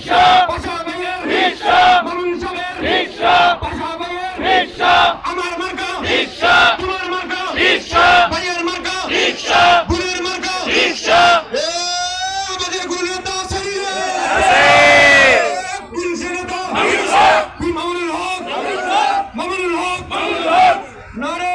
পাশা ভাইয়ের মামুন সাহেবের পাশা ভাইয়ের আমার মার্কা তোমার মার্কা ভাইয়ের মার্কা গুলির মার্কা আমাদের গুলি নেতা আছে গুলি নেতা মামুনুল হক নারে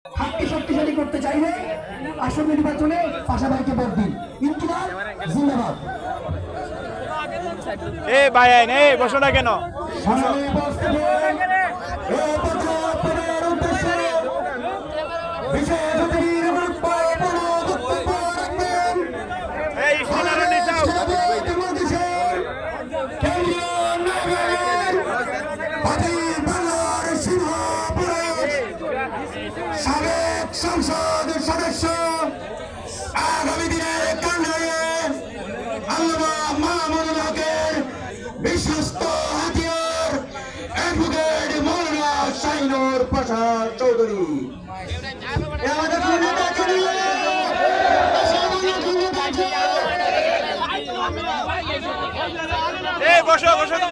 তাকবীর শক্তিশালী করতে চাইলে আসন্ন নির্বাচনে পাশা ভাইকে ভোট দিন। ইনকিলাব জিন্দাবাদ। বসো না কেন? সাবেক সংসদ সদস্য আগামী দিনের কান্ডারে আল্লামা মামুনুল হকের বিশ্বস্ত হাতিয়ার অ্যাডভোকেট মৌলানা শাহিনুর প্রসাদ চৌধুরী। বসো।